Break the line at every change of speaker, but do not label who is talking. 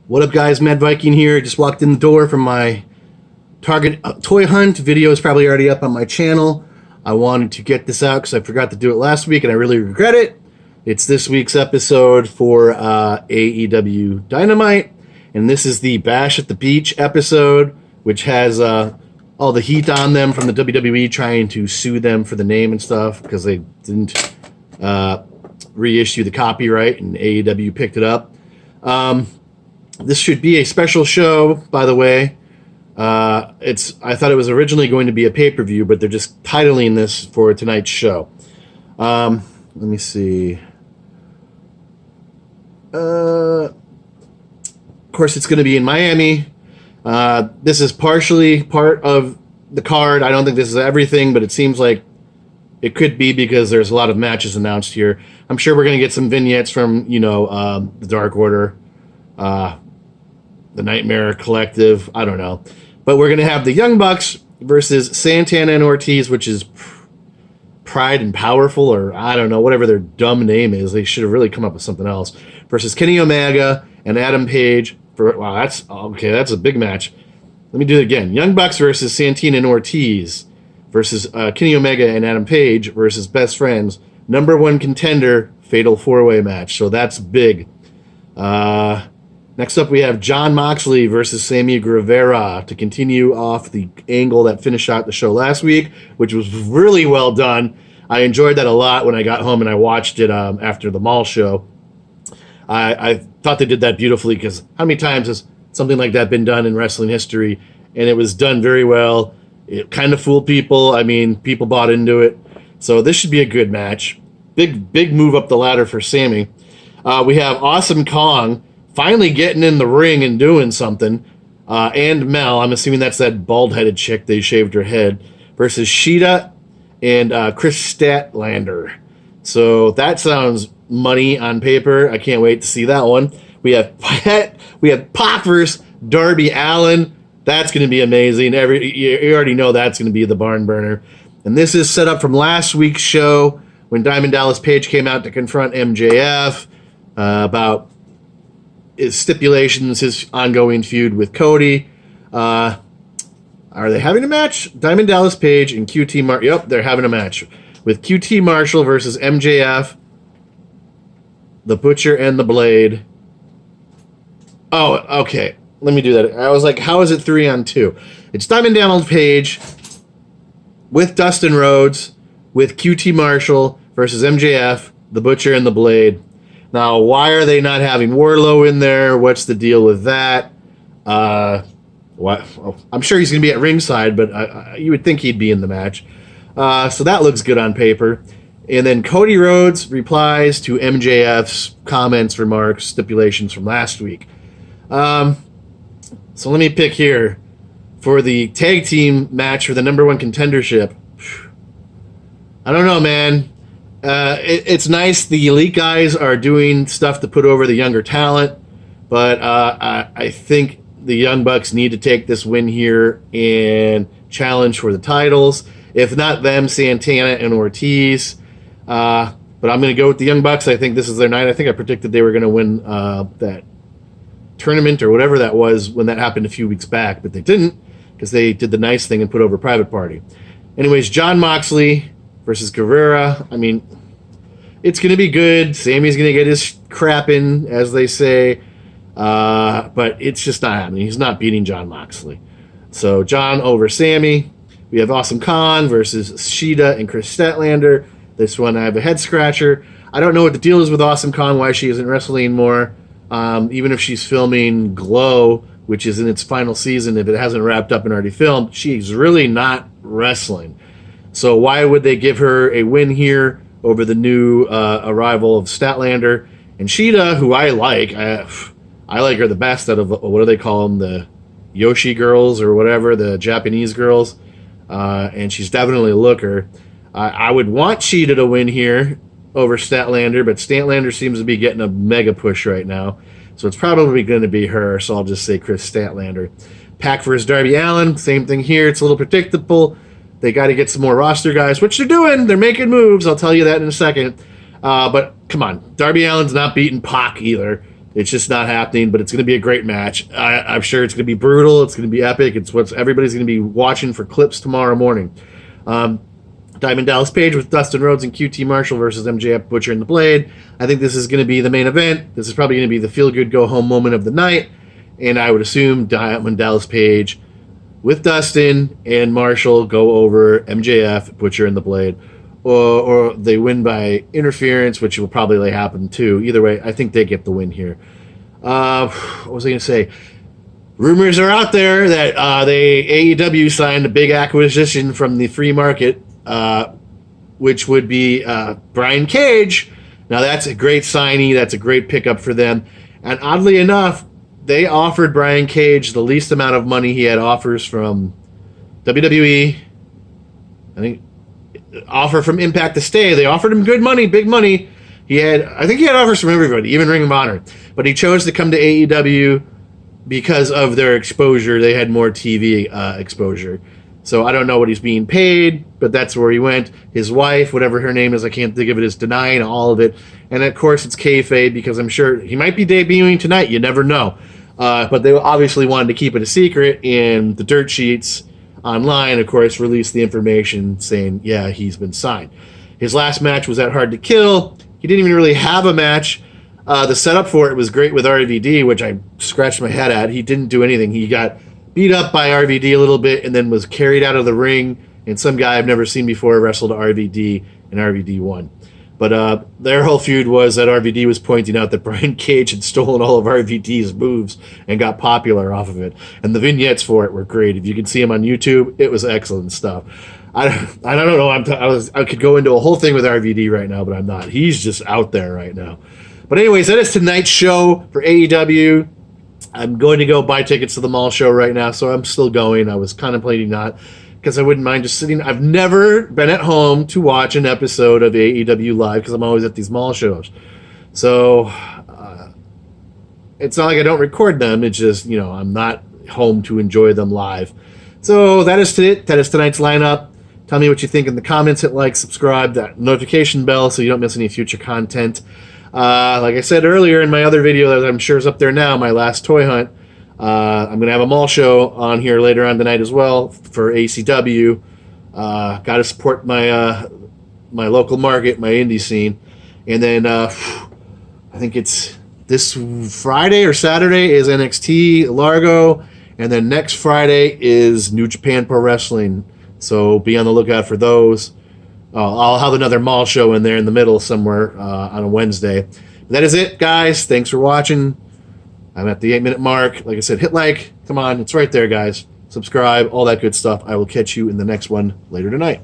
What up, guys? Mad Viking here. Just walked in the door from my Target toy hunt. Video is probably already up on my channel. I wanted to get this out because I forgot to do it last week, and I really regret it. It's this week's episode for AEW Dynamite, and this is the Bash at the Beach episode, which has all the heat on them from the WWE trying to sue them for the name and stuff because they didn't reissue the copyright, and AEW picked it up. This should be a special show, by the way. I thought it was originally going to be a pay-per-view, but they're just titling this for tonight's show. Let me see. Of course, it's going to be in Miami. This is partially part of the card. I don't think this is everything, but it seems like it could be because there's a lot of matches announced here. I'm sure we're going to get some vignettes from, the Dark Order, the Nightmare Collective. I don't know. But we're going to have the Young Bucks versus Santana and Ortiz, which is Pride and Powerful, or I don't know, whatever their dumb name is. They should have really come up with something else. Versus Kenny Omega and Adam Page. That's a big match. Let me do it again. Young Bucks versus Santana and Ortiz versus Kenny Omega and Adam Page versus Best Friends. Number one contender, fatal four-way match. So that's big. Next up, we have Jon Moxley versus Sammy Guevara to continue off the angle that finished out the show last week, which was really well done. I enjoyed that a lot when I got home and I watched it after the mall show. I thought they did that beautifully because how many times has something like that been done in wrestling history? And it was done very well. It kind of fooled people. I mean, people bought into it. So this should be a good match. Big move up the ladder for Sammy. We have Awesome Kong finally getting in the ring and doing something. And Mel, I'm assuming that's that bald-headed chick, they shaved her head, versus Sheeta and Chris Statlander. So that sounds money on paper. I can't wait to see that one. We have Pac versus Darby Allin. That's going to be amazing. You already know that's going to be the barn burner. And this is set up from last week's show when Diamond Dallas Page came out to confront MJF about his stipulations, his ongoing feud with Cody. Are they having a match? Diamond Dallas Page and QT Marshall. Yep, they're having a match with QT Marshall versus MJF, the Butcher and the Blade. Oh, okay. Let me do that. I was like, how is it 3-on-2? It's Diamond Dallas Page with Dustin Rhodes with QT Marshall versus MJF, the Butcher and the Blade. Now, why are they not having Wardlow in there? What's the deal with that? I'm sure he's going to be at ringside, but you would think he'd be in the match. So that looks good on paper. And then Cody Rhodes replies to MJF's comments, remarks, stipulations from last week. So let me pick here for the tag team match for the number one contendership. I don't know, man. It's nice the elite guys are doing stuff to put over the younger talent, but I think the Young Bucks need to take this win here and challenge for the titles. If not them, Santana and Ortiz. But I'm going to go with the Young Bucks. I think this is their night. I think I predicted they were going to win that tournament or whatever that was when that happened a few weeks back, but they didn't because they did the nice thing and put over Private Party. Anyways, Jon Moxley versus Guevara. I mean, it's going to be good. Sammy's going to get his crap in, as they say. But it's just not happening. He's not beating Jon Moxley. So Jon over Sammy. We have Awesome Kong versus Sheeta and Chris Statlander. This one I have a head scratcher. I don't know what the deal is with Awesome Kong, why she isn't wrestling more. Even if she's filming Glow, which is in its final season, if it hasn't wrapped up and already filmed, she's really not wrestling. So why would they give her a win here over the new arrival of Statlander and Sheeta, who I like? I like her the best out of, what do they call them, the Yoshi girls or whatever, the Japanese girls. And she's definitely a looker. I would want Sheeta to win here over Statlander, but Statlander seems to be getting a mega push right now. So it's probably going to be her, so I'll just say Chris Statlander. Pac versus Darby Allin, same thing here. It's a little predictable. They got to get some more roster guys, which they're doing. They're making moves. I'll tell you that in a second. But come on, Darby Allin's not beating Pac either. It's just not happening, but it's going to be a great match. I'm sure it's going to be brutal. It's going to be epic. It's what everybody's going to be watching for clips tomorrow morning. Diamond Dallas Page with Dustin Rhodes and QT Marshall versus MJF, Butcher, and the Blade. I think this is going to be the main event. This is probably going to be the feel-good go-home moment of the night. And I would assume Diamond Dallas Page with Dustin and Marshall go over MJF, Butcher, and the Blade. Or they win by interference, which will probably happen too. Either way, I think they get the win here. What was I going to say? Rumors are out there that AEW signed a big acquisition from the free market, which would be Brian Cage. Now that's a great signing. That's a great pickup for them. And oddly enough, they offered Brian Cage the least amount of money he had offers from WWE. I think offer from Impact to stay. They offered him good money, big money. I think he had offers from everybody, even Ring of Honor. But he chose to come to AEW because of their exposure. They had more TV exposure. So I don't know what he's being paid, but that's where he went. His wife, whatever her name is, I can't think of it, is denying all of it. And of course it's kayfabe because I'm sure he might be debuting tonight. You never know. But they obviously wanted to keep it a secret, and the dirt sheets online, of course, released the information saying, yeah, he's been signed. His last match was at Hard to Kill. He didn't even really have a match. The setup for it was great with RVD, which I scratched my head at. He didn't do anything. He got beat up by RVD a little bit and then was carried out of the ring, and some guy I've never seen before wrestled RVD, and RVD won. But their whole feud was that RVD was pointing out that Brian Cage had stolen all of RVD's moves and got popular off of it. And the vignettes for it were great. If you can see them on YouTube, it was excellent stuff. I don't know. I could go into a whole thing with RVD right now, but I'm not. He's just out there right now. But anyways, that is tonight's show for AEW. I'm going to go buy tickets to the mall show right now, so I'm still going. I was contemplating not, because I wouldn't mind just sitting. I've never been at home to watch an episode of AEW live because I'm always at these mall shows. So it's not like I don't record them. It's just, I'm not home to enjoy them live. So that is it. That is tonight's lineup. Tell me what you think in the comments. Hit like, subscribe, that notification bell so you don't miss any future content. Like I said earlier in my other video that I'm sure is up there now, my last toy hunt, I'm going to have a mall show on here later on tonight as well for ACW. Got to support my my local market, my indie scene. And then I think it's this Friday or Saturday is NXT Largo. And then next Friday is New Japan Pro Wrestling. So be on the lookout for those. I'll have another mall show in there in the middle somewhere on a Wednesday. But that is it, guys. Thanks for watching. I'm at the 8-minute mark. Like I said, hit like. Come on, it's right there, guys. Subscribe, all that good stuff. I will catch you in the next one later tonight.